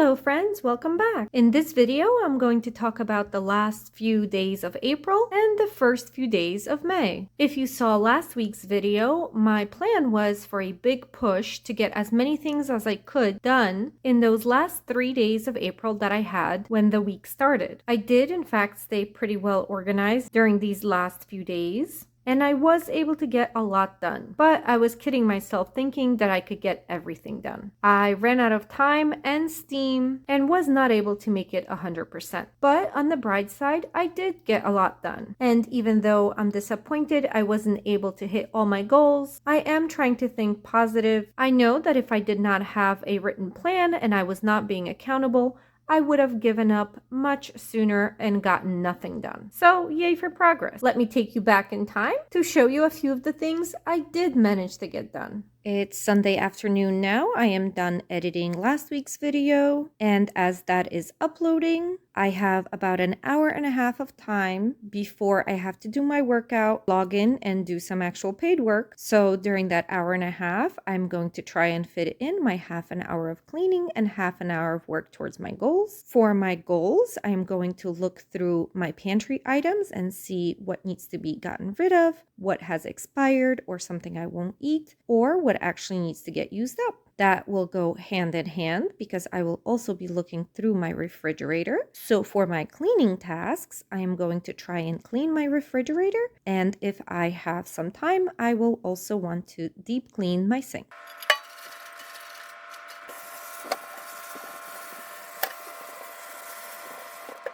Hello friends, welcome back. In this video, I'm going to talk about the last few days of April and the first few days of May. If you saw last week's video, my plan was for a big push to get as many things as I could done in those last 3 days of April that I had when the week started. I did in fact stay pretty well organized during these last few days, and I was able to get a lot done, but I was kidding myself thinking that I could get everything done. I ran out of time and steam and was not able to make it 100%. But on the bright side, I did get a lot done. And even though I'm disappointed I wasn't able to hit all my goals, I am trying to think positive. I know that if I did not have a written plan and I was not being accountable, I would have given up much sooner and gotten nothing done. So yay for progress. Let me take you back in time to show you a few of the things I did manage to get done. It's Sunday afternoon now. I am done editing last week's video, and as that is uploading, I have about an hour and a half of time before I have to do my workout, log in, and do some actual paid work. So during that hour and a half, I'm going to try and fit in my half an hour of cleaning and half an hour of work towards my goals. For my goals, I'm going to look through my pantry items and see what needs to be gotten rid of, what has expired or something I won't eat, or what actually needs to get used up. That will go hand in hand because I will also be looking through my refrigerator. So for my cleaning tasks, I am going to try and clean my refrigerator. And if I have some time, I will also want to deep clean my sink.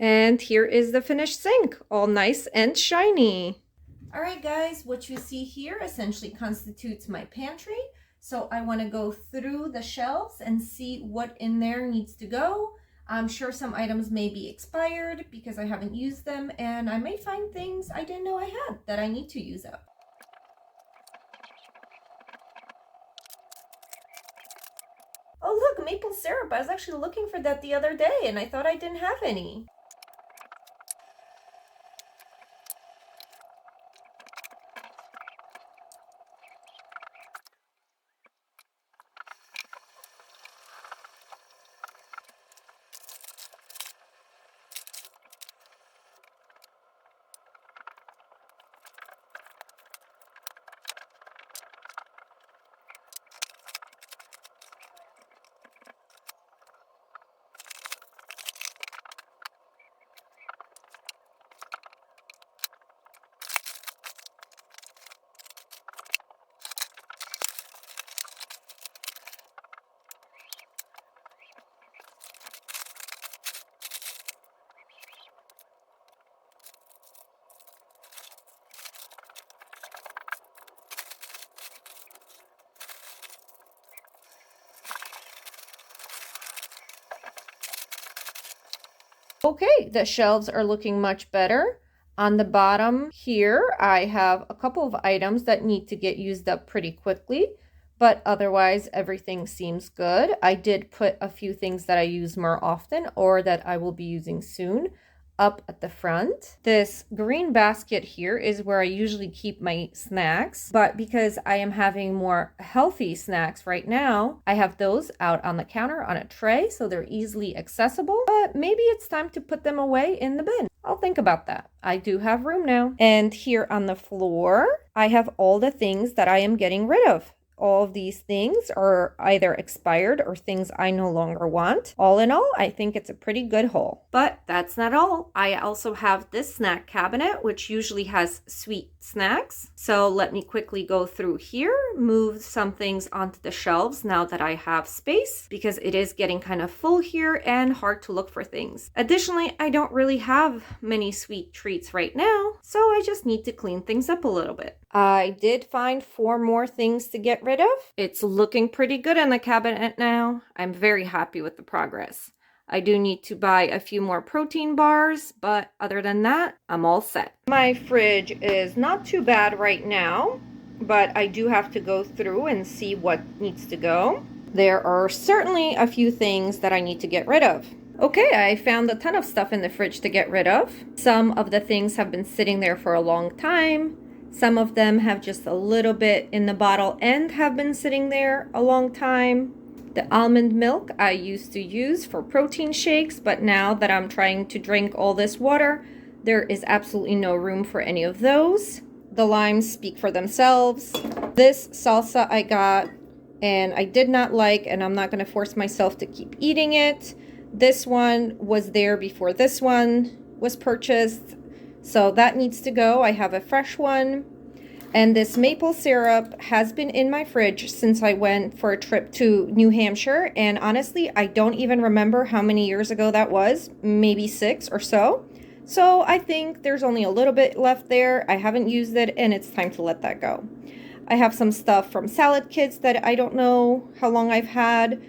And here is the finished sink, all nice and shiny. All right, guys, what you see here essentially constitutes my pantry. So I want to go through the shelves and see what in there needs to go. I'm sure some items may be expired because I haven't used them, and I may find things I didn't know I had that I need to use up. Oh, look, maple syrup. I was actually looking for that the other day, and I thought I didn't have any. Okay, the shelves are looking much better. On the bottom here, I have a couple of items that need to get used up pretty quickly, but otherwise everything seems good. I did put a few things that I use more often or that I will be using soon up at the front. This green basket here is where I usually keep my snacks, but because I am having more healthy snacks right now, I have those out on the counter on a tray so they're easily accessible, but maybe it's time to put them away in the bin. I'll think about that. I do have room now. And here on the floor, I have all the things that I am getting rid of. All of these things are either expired or things I no longer want. All in all, I think it's a pretty good haul. But that's not all. I also have this snack cabinet, which usually has sweet snacks. So let me quickly go through here, move some things onto the shelves now that I have space, because it is getting kind of full here and hard to look for things. Additionally, I don't really have many sweet treats right now, so I just need to clean things up a little bit. I did find 4 more things to get rid of. It's looking pretty good in the cabinet now. I'm very happy with the progress. I do need to buy a few more protein bars, but other than that, I'm all set. My fridge is not too bad right now, but I do have to go through and see what needs to go. There are certainly a few things that I need to get rid of. Okay, I found a ton of stuff in the fridge to get rid of. Some of the things have been sitting there for a long time. Some of them have just a little bit in the bottle and have been sitting there a long time. The almond milk I used to use for protein shakes, but now that I'm trying to drink all this water, there is absolutely no room for any of those. The limes speak for themselves. This salsa I got and I did not like, and I'm not going to force myself to keep eating it. This one was there before this one was purchased, so that needs to go. I have a fresh one. And this maple syrup has been in my fridge since I went for a trip to New Hampshire. And honestly, I don't even remember how many years ago that was. Maybe 6 or so. So I think there's only a little bit left there. I haven't used it and it's time to let that go. I have some stuff from salad kits that I don't know how long I've had.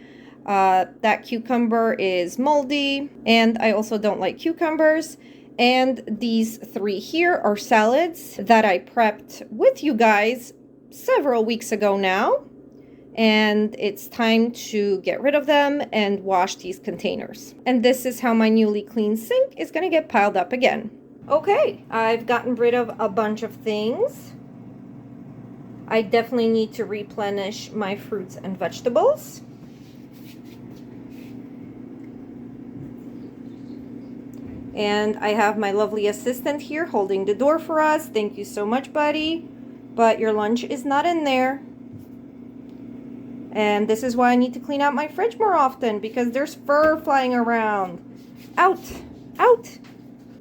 That cucumber is moldy and I also don't like cucumbers. And these 3 here are salads that I prepped with you guys several weeks ago now. And it's time to get rid of them and wash these containers. And this is how my newly cleaned sink is going to get piled up again. Okay, I've gotten rid of a bunch of things. I definitely need to replenish my fruits and vegetables. And I have my lovely assistant here holding the door for us. Thank you so much, buddy. But your lunch is not in there. And this is why I need to clean out my fridge more often, because there's fur flying around. Out! Out!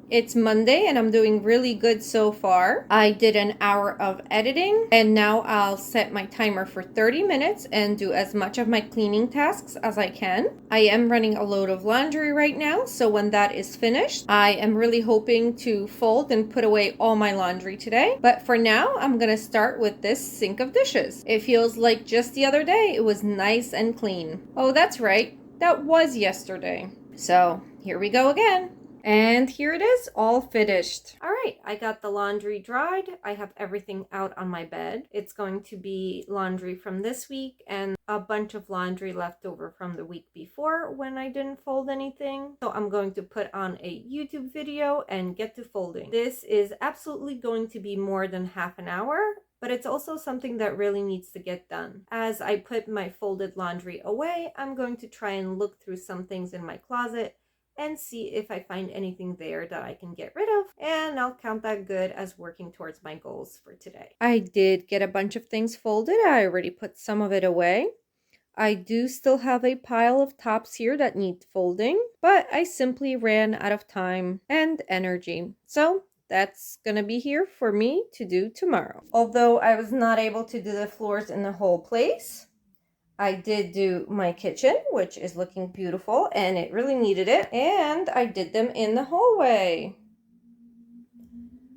It's Monday and I'm doing really good so far. I did an hour of editing and now I'll set my timer for 30 minutes and do as much of my cleaning tasks as I can. I am running a load of laundry right now, so when that is finished, I am really hoping to fold and put away all my laundry today. But for now, I'm gonna start with this sink of dishes. It feels like just the other day it was nice and clean. Oh, that's right, that was yesterday. So here we go again. And here it is, all finished. All right, I got the laundry dried. I have everything out on my bed. It's going to be laundry from this week and a bunch of laundry left over from the week before when I didn't fold anything. So I'm going to put on a YouTube video and get to folding. This is absolutely going to be more than half an hour, but it's also something that really needs to get done. As I put my folded laundry away, I'm going to try and look through some things in my closet and see if I find anything there that I can get rid of, and I'll count that good as working towards my goals for today. I did get a bunch of things folded. I already put some of it away. I do still have a pile of tops here that need folding, but I simply ran out of time and energy. So that's gonna be here for me to do tomorrow. Although I was not able to do the floors in the whole place, I did do my kitchen, which is looking beautiful, and it really needed it. And I did them in the hallway.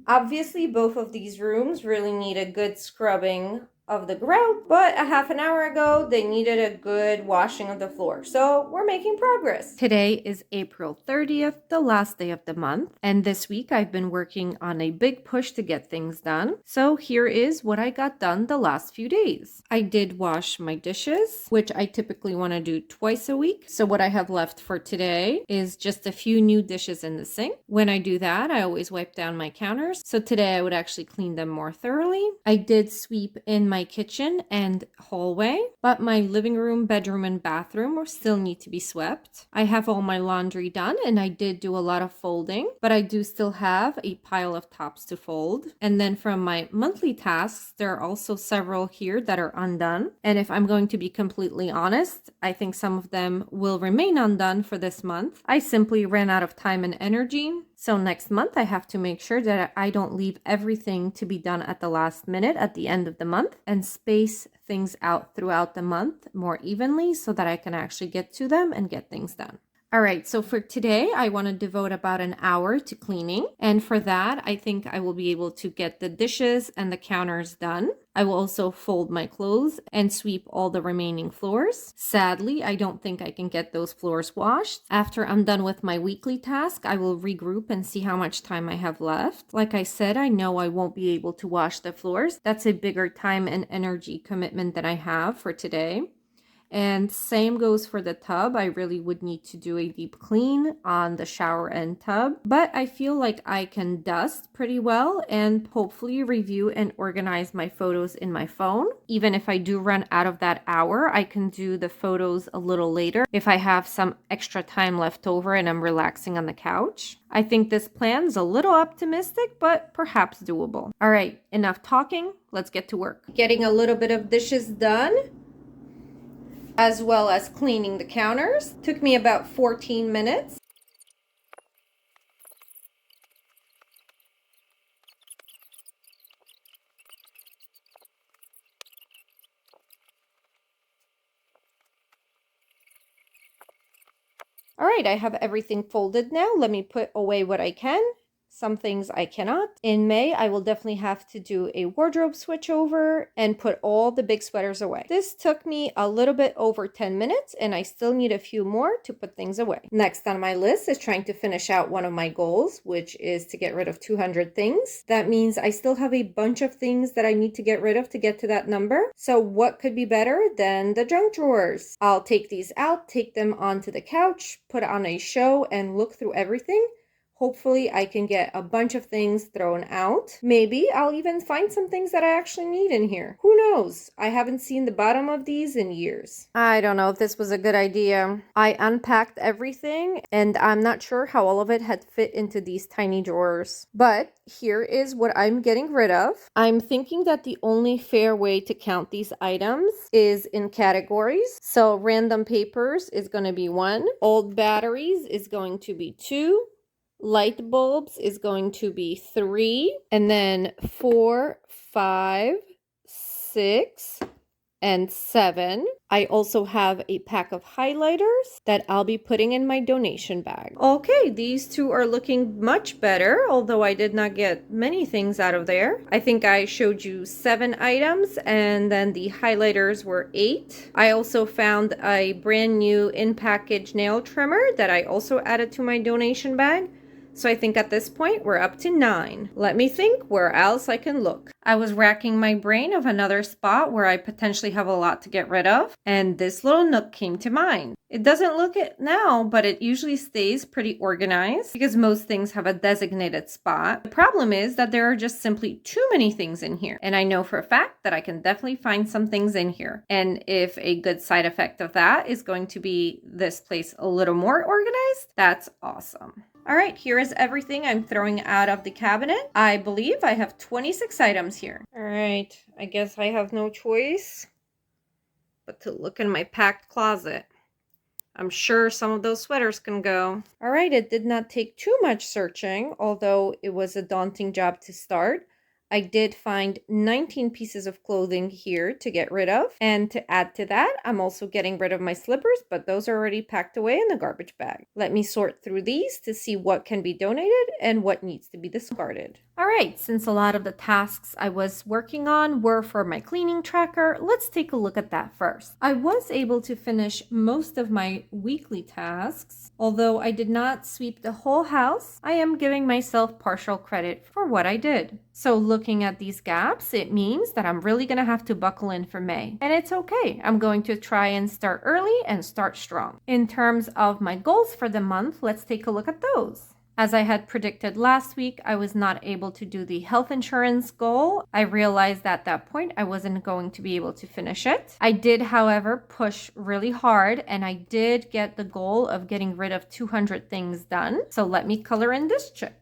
Obviously, both of these rooms really need a good scrubbing of the grout, but a half an hour ago, they needed a good washing of the floor. So we're making progress. Today is April 30th, the last day of the month. And this week I've been working on a big push to get things done. So here is what I got done the last few days. I did wash my dishes, which I typically want to do twice a week. So what I have left for today is just a few new dishes in the sink. When I do that, I always wipe down my counters. So today I would actually clean them more thoroughly. I did sweep in my kitchen and hallway, but my living room, bedroom, and bathroom still need to be swept. I have all my laundry done and I did do a lot of folding, but I do still have a pile of tops to fold. And then from my monthly tasks, there are also several here that are undone. And if I'm going to be completely honest, I think some of them will remain undone for this month. I simply ran out of time and energy. So next month, I have to make sure that I don't leave everything to be done at the last minute at the end of the month and space things out throughout the month more evenly so that I can actually get to them and get things done. All right, so for today, I want to devote about an hour to cleaning. And for that, I think I will be able to get the dishes and the counters done. I will also fold my clothes and sweep all the remaining floors. Sadly, I don't think I can get those floors washed. After I'm done with my weekly task, I will regroup and see how much time I have left. Like I said, I know I won't be able to wash the floors. That's a bigger time and energy commitment than I have for today. And same goes for the tub. I really would need to do a deep clean on the shower and tub, but I feel like I can dust pretty well and hopefully review and organize my photos in my phone. Even if I do run out of that hour, I can do the photos a little later if I have some extra time left over and I'm relaxing on the couch. I think this plan's a little optimistic, but perhaps doable. All right, enough talking. Let's get to work. Getting a little bit of dishes done, as well as cleaning the counters. Took me about 14 minutes. All right, I have everything folded now. Let me put away what I can. Some things I cannot. In May, I will definitely have to do a wardrobe switch over and put all the big sweaters away. This took me a little bit over 10 minutes and I still need a few more to put things away. Next on my list is trying to finish out one of my goals, which is to get rid of 200 things. That means I still have a bunch of things that I need to get rid of to get to that number. So what could be better than the junk drawers? I'll take these out, take them onto the couch, put on a show and look through everything. Hopefully I can get a bunch of things thrown out. Maybe I'll even find some things that I actually need in here. Who knows? I haven't seen the bottom of these in years. I don't know if this was a good idea. I unpacked everything and I'm not sure how all of it had fit into these tiny drawers. But here is what I'm getting rid of. I'm thinking that the only fair way to count these items is in categories. So random papers is going to be 1. Old batteries is going to be 2. Light bulbs is going to be 3, and then 4, 5, 6, and 7. I also have a pack of highlighters that I'll be putting in my donation bag. Okay, these two are looking much better, although I did not get many things out of there. I think I showed you 7 items and then the highlighters were 8. I also found a brand new in-package nail trimmer that I also added to my donation bag. So I think at this point we're up to 9. Let me think where else I can look. I was racking my brain of another spot where I potentially have a lot to get rid of, and this little nook came to mind. It doesn't look it now, but it usually stays pretty organized because most things have a designated spot. The problem is that there are just simply too many things in here, and I know for a fact that I can definitely find some things in here. And if a good side effect of that is going to be this place a little more organized, that's awesome. All right, here is everything I'm throwing out of the cabinet. I believe I have 26 items here. All right, I guess I have no choice but to look in my packed closet. I'm sure some of those sweaters can go. All right, it did not take too much searching, although it was a daunting job to start. I did find 19 pieces of clothing here to get rid of. And to add to that, I'm also getting rid of my slippers, but those are already packed away in the garbage bag. Let me sort through these to see what can be donated and what needs to be discarded. All right, since a lot of the tasks I was working on were for my cleaning tracker, let's take a look at that first. I was able to finish most of my weekly tasks. Although I did not sweep the whole house, I am giving myself partial credit for what I did. So looking at these gaps, it means that I'm really going to have to buckle in for May. And it's okay. I'm going to try and start early and start strong. In terms of my goals for the month, let's take a look at those. As I had predicted last week, I was not able to do the health insurance goal. I realized at that point I wasn't going to be able to finish it. I did, however, push really hard and I did get the goal of getting rid of 200 things done. So let me color in this chick.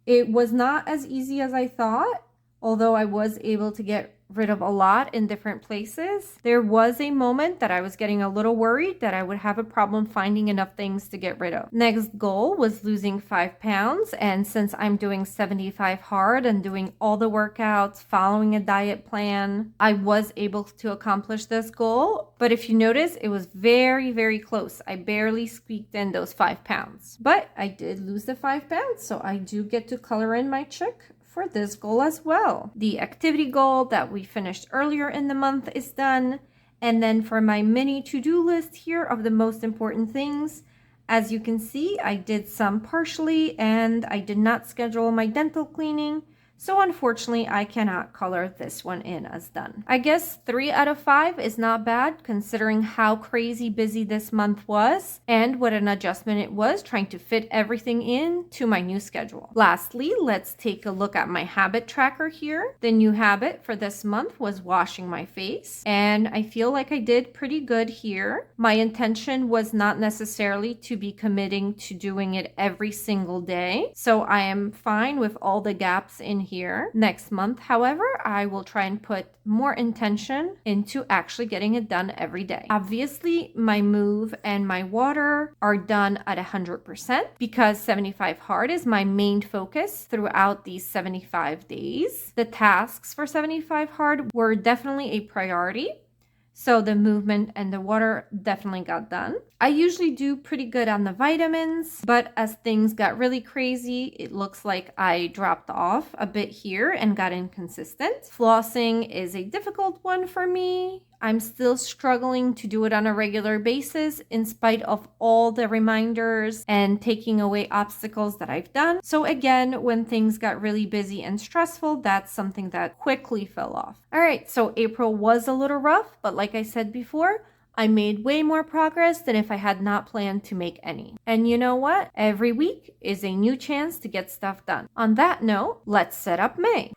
It was not as easy as I thought, although I was able to get rid of a lot in different places. There was a moment that I was getting a little worried that I would have a problem finding enough things to get rid of. Next goal was losing 5 pounds, and since I'm doing 75 hard and doing all the workouts, following a diet plan, I was able to accomplish this goal. But if you notice, it was very, very close. I barely squeaked in those 5 pounds. But I did lose the 5 pounds, so I do get to color in my chick for this goal as well. The activity goal that we finished earlier in the month is done. And then for my mini to-do list here of the most important things, as you can see, I did some partially and I did not schedule my dental cleaning So unfortunately, I cannot color this one in as done. I guess 3 out of 5 is not bad considering how crazy busy this month was and what an adjustment it was trying to fit everything in to my new schedule. Lastly, let's take a look at my habit tracker here. The new habit for this month was washing my face, and I feel like I did pretty good here. My intention was not necessarily to be committing to doing it every single day, so I am fine with all the gaps in here. Next month, however, I will try and put more intention into actually getting it done every day. Obviously, my move and my water are done at 100% because 75 hard is my main focus throughout these 75 days. The tasks for 75 hard were definitely a priority. So the movement and the water definitely got done. I usually do pretty good on the vitamins, but as things got really crazy, it looks like I dropped off a bit here and got inconsistent. Flossing is a difficult one for me. I'm still struggling to do it on a regular basis in spite of all the reminders and taking away obstacles that I've done. So again, when things got really busy and stressful, that's something that quickly fell off. All right, so April was a little rough, but like I said before, I made way more progress than if I had not planned to make any. And you know what? Every week is a new chance to get stuff done. On that note, let's set up May.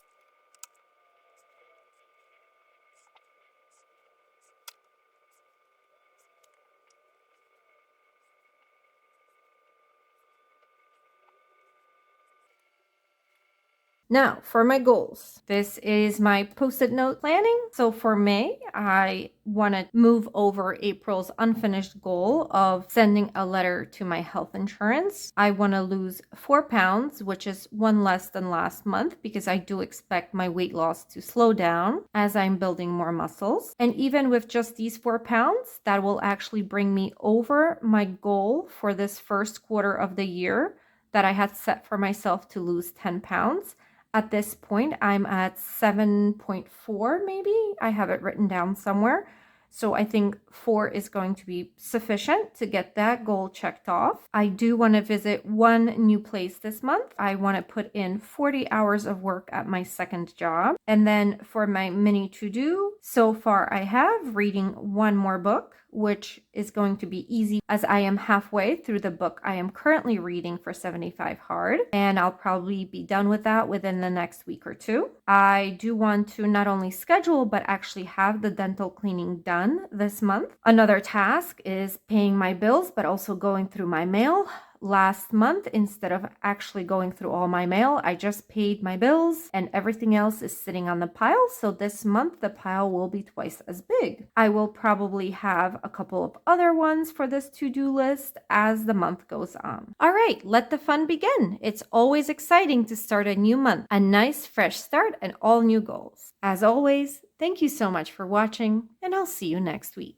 Now, for my goals. This is my post-it note planning. So for May, I want to move over April's unfinished goal of sending a letter to my health insurance. I want to lose 4 pounds, which is 1 less than last month because I do expect my weight loss to slow down as I'm building more muscles. And even with just these 4 pounds, that will actually bring me over my goal for this first quarter of the year that I had set for myself to lose 10 pounds. At this point, I'm at 7.4 maybe. I have it written down somewhere. So I think 4 is going to be sufficient to get that goal checked off. I do want to visit one new place this month. I want to put in 40 hours of work at my second job. And then for my mini to-do, so far I have reading one more book, which is going to be easy as I am halfway through the book I am currently reading for 75 hard, and I'll probably be done with that within the next week or two. I do want to not only schedule but actually have the dental cleaning done this month. Another task is paying my bills but also going through my mail. Last month, instead of actually going through all my mail, I just paid my bills and everything else is sitting on the pile. So this month, the pile will be twice as big. I will probably have a couple of other ones for this to-do list as the month goes on. All right, let the fun begin. It's always exciting to start a new month, a nice fresh start and all new goals. As always, thank you so much for watching, and I'll see you next week.